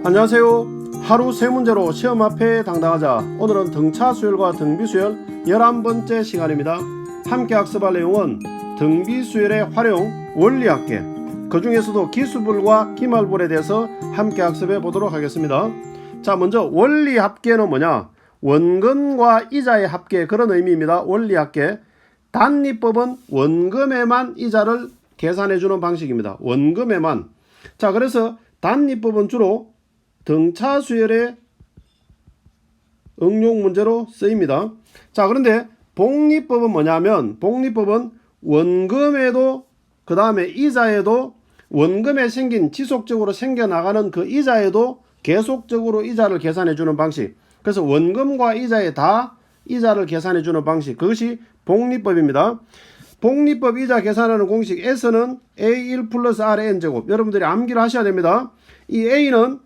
안녕하세요. 하루 세 문제로 시험 앞에 당당하자. 오늘은 등차 수열과 등비 수열 11번째 시간입니다. 함께 학습할 내용은 등비 수열의 활용, 원리합계, 그 중에서도 기수불과 기말불에 대해서 함께 학습해 보도록 하겠습니다. 자, 먼저 원리합계는 뭐냐? 원금과 이자의 합계, 그런 의미입니다. 원리합계. 단리법은 원금에만 이자를 계산해 주는 방식입니다. 원금에만. 자, 그래서 단리법은 주로 등차 수열의 응용 문제로 쓰입니다. 자, 그런데 복리법은 뭐냐면, 복리법은 원금에도 그 다음에 이자에도, 원금에 생긴 지속적으로 생겨나가는 그 이자에도 계속적으로 이자를 계산해 주는 방식. 그래서 원금과 이자에 다 이자를 계산해 주는 방식, 그것이 복리법입니다. 복리법 이자 계산하는 공식 S는 A1 플러스 R의 N제곱. 여러분들이 암기를 하셔야 됩니다. 이 A는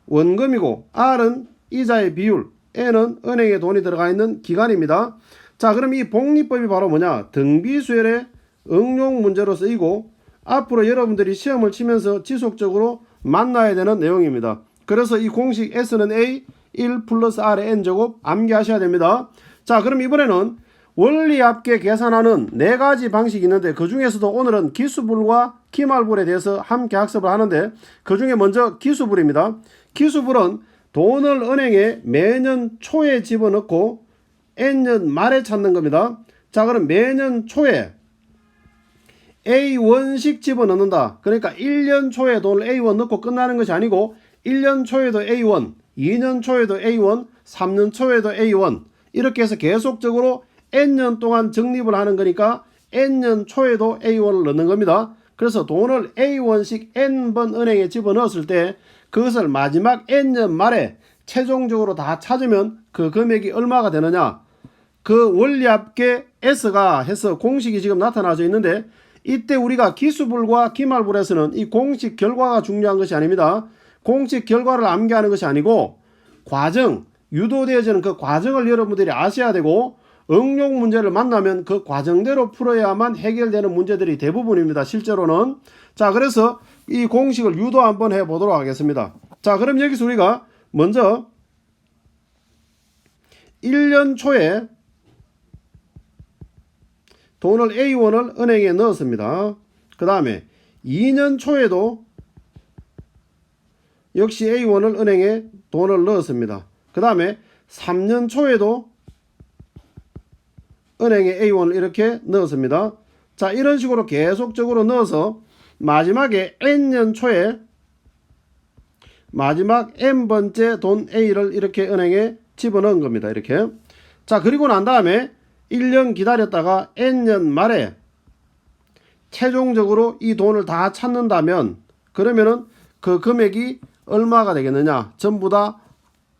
원금이고 R은 이자의 비율, N은 은행에 돈이 들어가 있는 기간입니다. 자, 그럼 이 복리법이 바로 뭐냐? 등비수열의 응용 문제로 쓰이고 앞으로 여러분들이 시험을 치면서 지속적으로 만나야 되는 내용입니다. 그래서 이 공식 S는 A 1 플러스 R의 N제곱 암기하셔야 됩니다. 자, 그럼 이번에는 원리합계 계산하는 4가지 방식이 있는데 그 중에서도 오늘은 기수불과 기말불에 대해서 함께 학습을 하는데 그 중에 먼저 기수불입니다. 기수불은 돈을 은행에 매년 초에 집어넣고 N년 말에 찾는 겁니다. 자, 그럼 매년 초에 A1씩 집어넣는다. 그러니까 1년 초에 돈을 A1 넣고 끝나는 것이 아니고 1년 초에도 A1, 2년 초에도 A1, 3년 초에도 A1 이렇게 해서 계속적으로 N년 동안 적립을 하는 거니까 N년 초에도 A1을 넣는 겁니다. 그래서 돈을 A1씩 N번 은행에 집어넣었을 때 그것을 마지막 N년 말에 최종적으로 다 찾으면 그 금액이 얼마가 되느냐, 그 원리합계 S가 해서 공식이 지금 나타나져 있는데, 이때 우리가 기수불과 기말불에서는 이 공식 결과가 중요한 것이 아닙니다. 공식 결과를 암기하는 것이 아니고 과정, 유도되어지는 그 과정을 여러분들이 아셔야 되고 응용 문제를 만나면 그 과정대로 풀어야만 해결되는 문제들이 대부분입니다. 실제로는. 자, 그래서 이 공식을 유도 한번 해보도록 하겠습니다. 자, 그럼 여기서 우리가 먼저 1년 초에 돈을 A1을 은행에 넣었습니다. 그 다음에 2년 초에도 역시 A1을 은행에 돈을 넣었습니다. 그 다음에 3년 초에도 은행에 A1을 이렇게 넣었습니다. 자, 이런 식으로 계속적으로 넣어서 마지막에 N년 초에 마지막 N번째 돈 A를 이렇게 은행에 집어넣은 겁니다. 이렇게. 자, 그리고 난 다음에 1년 기다렸다가 N년 말에 최종적으로 이 돈을 다 찾는다면 그러면은 그 금액이 얼마가 되겠느냐, 전부 다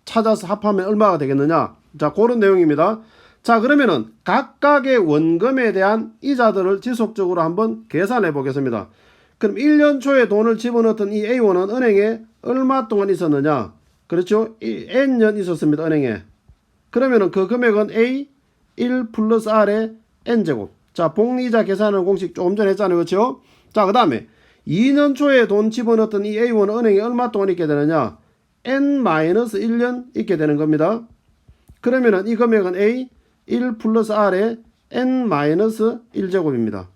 찾아서 합하면 얼마가 되겠느냐. 자, 그런 내용입니다. 자, 그러면은 각각의 원금에 대한 이자들을 지속적으로 한번 계산해 보겠습니다. 그럼 1년 초에 돈을 집어넣었던 이 A1은 은행에 얼마 동안 있었느냐? 그렇죠? N년 있었습니다. 은행에. 그러면은 그 금액은 A 1 플러스 R의 N제곱. 자, 복리이자 계산하는 공식 조금 전에 했잖아요. 그렇죠? 자, 그 다음에 2년 초에 돈 집어넣었던 이 A1은 은행에 얼마 동안 있게 되느냐? N-1년 있게 되는 겁니다. 그러면은 이 금액은 A 1 플러스 R의 N-1제곱입니다.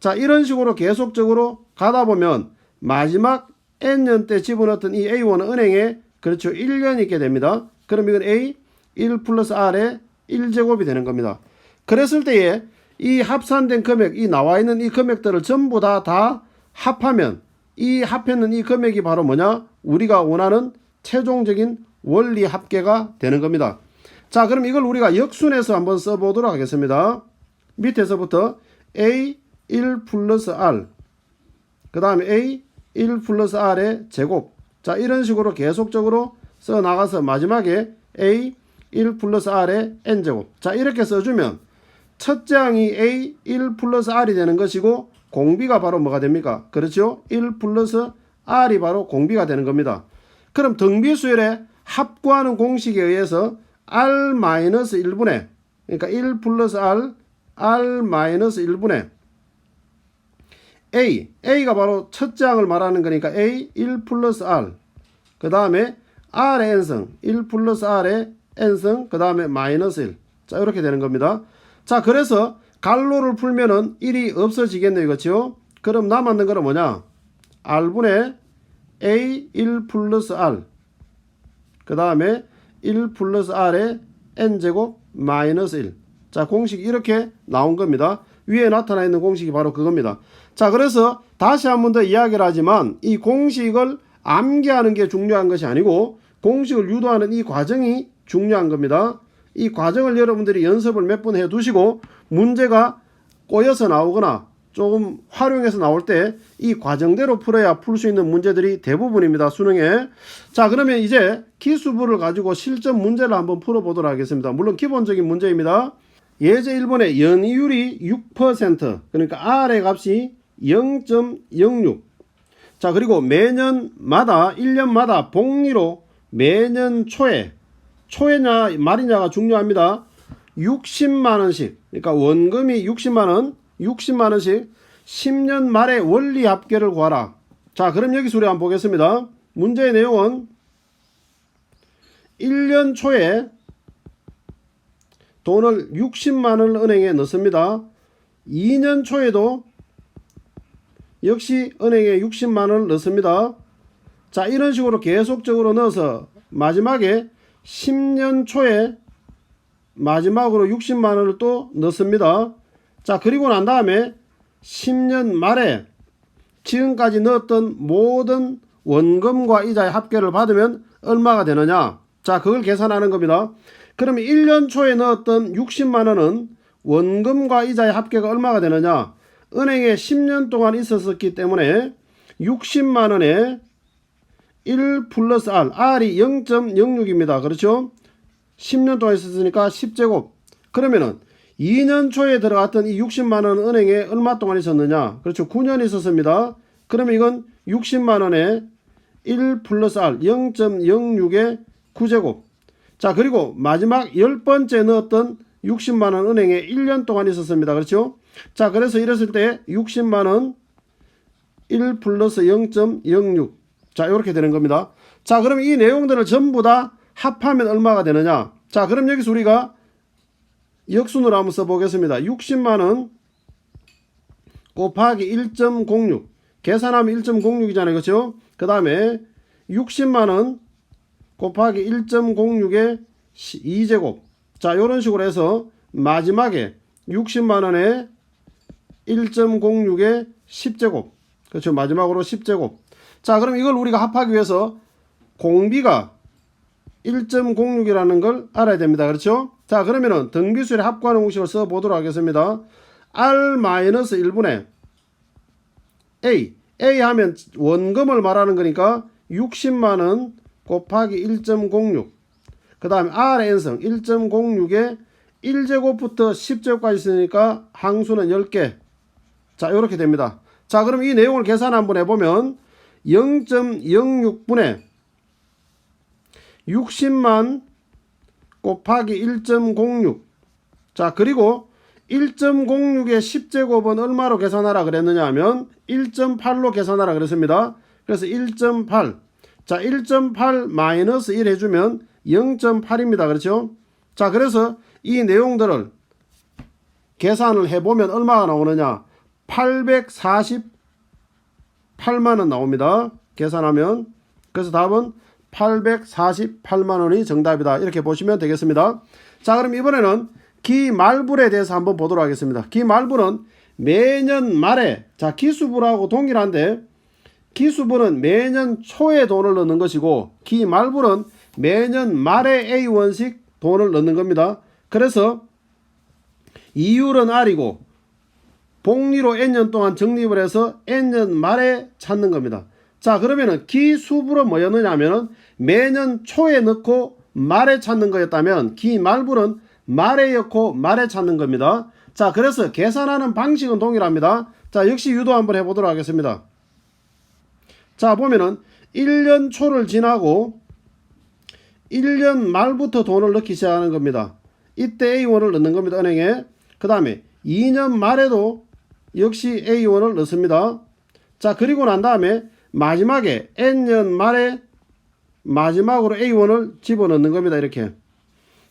자, 이런 식으로 계속적으로 가다 보면 마지막 N년 때 집어넣었던 이 A1은 은행에 그렇죠 1년 있게 됩니다. 그럼 이건 A 1 플러스 R의 1제곱이 되는 겁니다. 그랬을 때에 이 합산된 금액, 이 나와 있는 이 금액들을 전부 다 합하면 이 합했는 이 금액이 바로 뭐냐? 우리가 원하는 최종적인 원리 합계가 되는 겁니다. 자, 그럼 이걸 우리가 역순해서 한번 써보도록 하겠습니다. 밑에서부터 A 1 플러스 R, 그 다음에 A 1 플러스 R의 제곱. 자, 이런 식으로 계속적으로 써 나가서 마지막에 A 1 플러스 R의 N제곱. 자, 이렇게 써주면 첫째 항이 A 1 플러스 R이 되는 것이고 공비가 바로 뭐가 됩니까? 그렇죠? 1 플러스 R이 바로 공비가 되는 겁니다. 그럼 등비수열의 합구하는 공식에 의해서 R-1분의, 그러니까 1 플러스 R, R-1분의 A가 바로 첫째 항을 말하는 거니까 A 1 플러스 R, 그 다음에 R의 n승 1 플러스 R의 n승 그 다음에 마이너스 1. 자 이렇게 되는 겁니다. 자 그래서 갈로를 풀면은 1이 없어지겠네요. 그렇죠? 그럼 남았는 거는 뭐냐? R분의 A 1 플러스 R 그 다음에 1 플러스 R의 n제곱 마이너스 1. 자 공식이 이렇게 나온 겁니다. 위에 나타나 있는 공식이 바로 그겁니다. 자 그래서 다시 한 번 더 이야기를 하지만 이 공식을 암기하는 게 중요한 것이 아니고 공식을 유도하는 이 과정이 중요한 겁니다. 이 과정을 여러분들이 연습을 몇 번 해 두시고 문제가 꼬여서 나오거나 조금 활용해서 나올 때 이 과정대로 풀어야 풀 수 있는 문제들이 대부분입니다. 수능에. 자 그러면 이제 기수부를 가지고 실전 문제를 한번 풀어보도록 하겠습니다. 물론 기본적인 문제입니다. 예제 1번에 연이율이 6% 그러니까 R의 값이 0.06. 자 그리고 매년마다 1년마다 복리로 매년 초에냐 말이냐가 중요합니다. 60만원씩 그러니까 원금이 60만원씩 10년 말에 원리 합계를 구하라. 자 그럼 여기 수리 한번 보겠습니다. 문제의 내용은 1년 초에 돈을 60만원을 은행에 넣습니다. 2년 초에도 역시 은행에 60만원을 넣습니다. 자 이런 식으로 계속적으로 넣어서 마지막에 10년 초에 마지막으로 60만원을 또 넣습니다. 자 그리고 난 다음에 10년 말에 지금까지 넣었던 모든 원금과 이자의 합계를 받으면 얼마가 되느냐. 자 그걸 계산하는 겁니다. 그러면 1년 초에 넣었던 60만원은 원금과 이자의 합계가 얼마가 되느냐. 은행에 10년 동안 있었기 때문에 60만원에 1 플러스 R, R이 0.06입니다. 그렇죠? 10년 동안 있었으니까 10제곱. 그러면은 2년 초에 들어갔던 이 60만원 은행에 얼마 동안 있었느냐? 그렇죠. 9년 있었습니다. 그러면 이건 60만원에 1 플러스 R 0.06의 9제곱. 자 그리고 마지막 10번째 넣었던 60만원 은행에 1년 동안 있었습니다. 그렇죠? 자 그래서 이랬을 때 60만원 1 플러스 0.06. 자 이렇게 되는 겁니다. 자 그럼 이 내용들을 전부 다 합하면 얼마가 되느냐. 자 그럼 여기서 우리가 역순으로 한번 써보겠습니다. 60만원 곱하기 1.06 계산하면 1.06이잖아요. 그렇죠? 그 다음에 60만원 곱하기 1.06의 2제곱. 자 이런 식으로 해서 마지막에 60만원에 1.06의 10제곱. 그렇죠? 마지막으로 10제곱. 자 그럼 이걸 우리가 합하기 위해서 공비가 1.06이라는 걸 알아야 됩니다. 그렇죠? 자 그러면은 등비수열의 합구하는 공식을 써보도록 하겠습니다. R-1분의 A 하면 원금을 말하는 거니까 60만원 곱하기 1.06 그 다음에 R의 n승 1.06에 1제곱부터 10제곱까지 있으니까 항수는 10개. 자 이렇게 됩니다. 자 그럼 이 내용을 계산 한번 해보면 0.06분의 60만 곱하기 1.06. 자 그리고 1.06의 10제곱은 얼마로 계산하라 그랬느냐 하면 1.8로 계산하라 그랬습니다. 그래서 1.8. 자 1.8 마이너스 1 해주면 0.8입니다. 그렇죠? 자 그래서 이 내용들을 계산을 해보면 얼마가 나오느냐. 848만원 나옵니다. 계산하면. 그래서 답은 848만원이 정답이다. 이렇게 보시면 되겠습니다. 자 그럼 이번에는 기말불에 대해서 한번 보도록 하겠습니다. 기말불은 매년 말에 자 기수부라고 동일한데 기수부는 매년 초에 돈을 넣는 것이고 기말불은 매년 말에 A1씩 돈을 넣는 겁니다. 그래서 이율은 R이고 복리로 N년 동안 적립을 해서 N년 말에 찾는 겁니다. 자 그러면은 기수불은 뭐였느냐 하면은 매년 초에 넣고 말에 찾는 거였다면 기말불은 말에 넣고 말에 찾는 겁니다. 자 그래서 계산하는 방식은 동일합니다. 자 역시 유도 한번 해보도록 하겠습니다. 자 보면은 1년 초를 지나고 1년 말부터 돈을 넣기 시작하는 겁니다. 이때 A1을 넣는 겁니다. 은행에. 그 다음에 2년 말에도 역시 A1을 넣습니다. 자 그리고 난 다음에 마지막에 N년 말에 마지막으로 A1을 집어넣는 겁니다. 이렇게.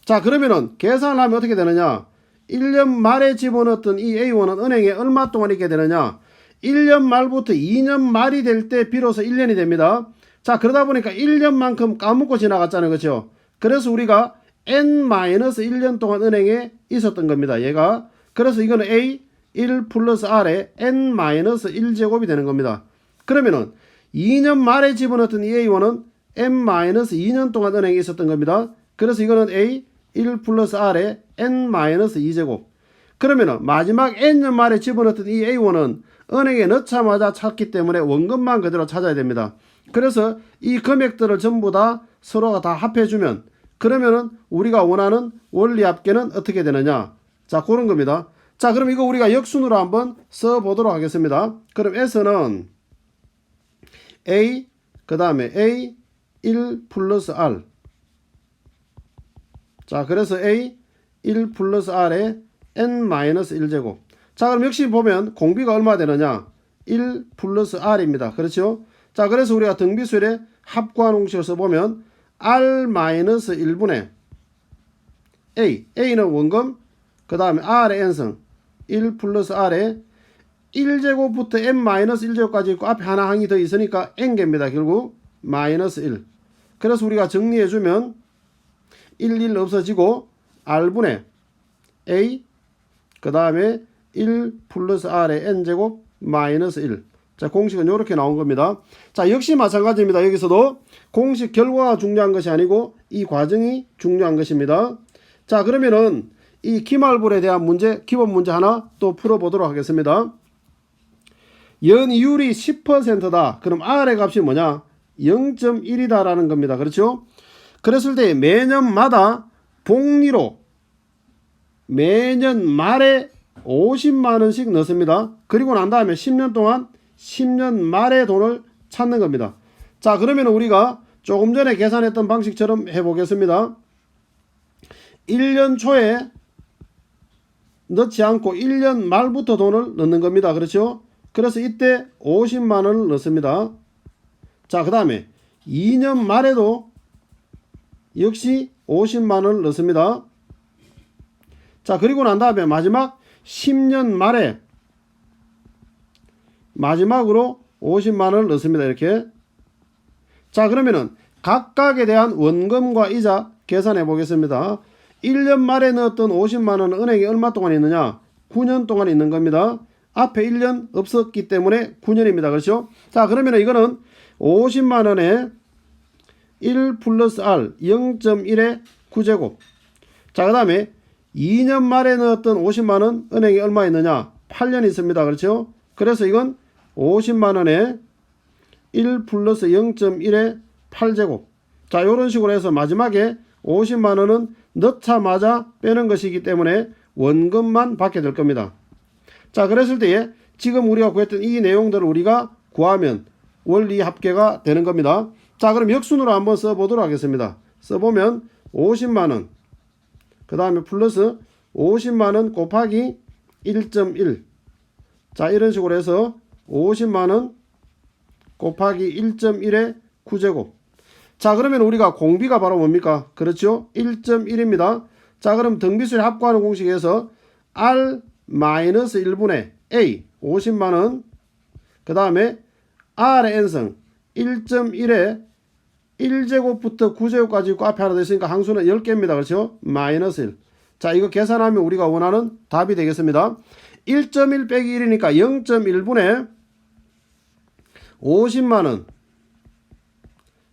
자, 그러면은 계산을 하면 어떻게 되느냐? 1년 말에 집어넣었던 이 A1은 은행에 얼마 동안 있게 되느냐? 1년 말부터 2년 말이 될 때 비로소 1년이 됩니다. 자, 그러다 보니까 1년만큼 까먹고 지나갔잖아요. 그렇죠? 그래서 우리가 N-1년 동안 은행에 있었던 겁니다. 얘가. 그래서 이거는 A 1 플러스 R에 N-1제곱이 되는 겁니다. 그러면은 2년 말에 집어넣었던 이 A1은 N-2년 동안 은행에 있었던 겁니다. 그래서 이거는 A 1 플러스 R에 N-2제곱. 그러면은 마지막 N년 말에 집어넣었던 이 A1은 은행에 넣자마자 찾기 때문에 원금만 그대로 찾아야 됩니다. 그래서 이 금액들을 전부 다 서로가 다 합해주면 그러면은 우리가 원하는 원리 합계는 어떻게 되느냐? 자, 그런 겁니다. 자, 그럼 이거 우리가 역순으로 한번 써보도록 하겠습니다. 그럼 S는 A, 그 다음에 A 1 플러스 R. 자, 그래서 A 1 플러스 R에 N-1제곱. 자, 그럼 역시 보면 공비가 얼마 되느냐? 1 플러스 R입니다. 그렇죠? 자, 그래서 우리가 등비수열의 합과 공식을 써보면 R-1분의 A. A는 원금, 그 다음에 R의 N승. 1 플러스 R에 1제곱부터 N-1제곱까지 있고 앞에 하나 항이 더 있으니까 N개입니다. 결국 마이너스 1. 그래서 우리가 정리해주면 1 없어지고 R분의 A 그 다음에 1 플러스 R의 N제곱 마이너스 1. 자, 공식은 이렇게 나온 겁니다. 자, 역시 마찬가지입니다. 여기서도 공식 결과가 중요한 것이 아니고 이 과정이 중요한 것입니다. 자, 그러면은 이 기말불에 대한 문제, 기본 문제 하나 또 풀어보도록 하겠습니다. 연이율이 10%다. 그럼 R의 값이 뭐냐? 0.1이다 라는 겁니다. 그렇죠? 그랬을 때 매년마다 복리로 매년 말에 50만원씩 넣습니다. 그리고 난 다음에 10년 동안 10년 말의 돈을 찾는 겁니다. 자, 그러면 우리가 조금 전에 계산했던 방식처럼 해보겠습니다. 1년 초에 넣지 않고 1년 말부터 돈을 넣는 겁니다. 그렇죠? 그래서 이때 50만원을 넣습니다. 자, 그 다음에 2년 말에도 역시 50만원을 넣습니다. 자, 그리고 난 다음에 마지막 10년 말에 마지막으로 50만원을 넣습니다. 이렇게. 자, 그러면은 각각에 대한 원금과 이자 계산해 보겠습니다. 1년 말에 넣었던 50만원은 은행에 얼마 동안 있느냐? 9년 동안 있는 겁니다. 앞에 1년 없었기 때문에 9년입니다. 그렇죠? 자, 그러면 이거는 50만원에 1 플러스 R 0.1의 9제곱. 자, 그 다음에 2년 말에 넣었던 50만원 은행에 얼마 있느냐? 8년 있습니다. 그렇죠? 그래서 이건 50만원에 1 플러스 0.1의 8제곱. 자, 이런 식으로 해서 마지막에 50만원은 넣자마자 빼는 것이기 때문에 원금만 받게 될 겁니다. 자, 그랬을 때에 지금 우리가 구했던 이 내용들을 우리가 구하면 원리 합계가 되는 겁니다. 자, 그럼 역순으로 한번 써보도록 하겠습니다. 써보면 50만원 그 다음에 플러스 50만원 곱하기 1.1. 자, 이런 식으로 해서 50만원 곱하기 1.1의 9제곱. 자, 그러면 우리가 공비가 바로 뭡니까? 그렇죠? 1.1입니다. 자, 그럼 등비수열 합과하는 공식에서 R-1분의 A 50만원 그 다음에 R의 N승 1.1에 1제곱부터 9제곱까지 있고 앞에 하나 더 있으니까 항수는 10개입니다. 그렇죠? 마이너스 1. 자, 이거 계산하면 우리가 원하는 답이 되겠습니다. 1.1 빼기 1이니까 0.1분의 50만원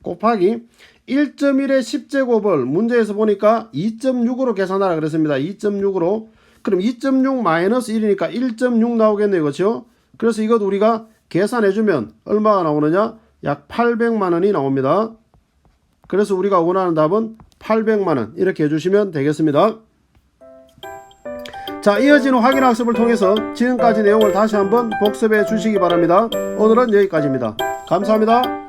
곱하기 1.1의 10제곱을 문제에서 보니까 2.6으로 계산하라 그랬습니다. 2.6으로. 그럼 2.6 마이너스 1이니까 1.6 나오겠네요. 그렇죠? 그래서 이것 우리가 계산해주면 얼마가 나오느냐? 약 800만원이 나옵니다. 그래서 우리가 원하는 답은 800만원 이렇게 해주시면 되겠습니다. 자, 이어지는 확인 학습을 통해서 지금까지 내용을 다시 한번 복습해 주시기 바랍니다. 오늘은 여기까지입니다. 감사합니다.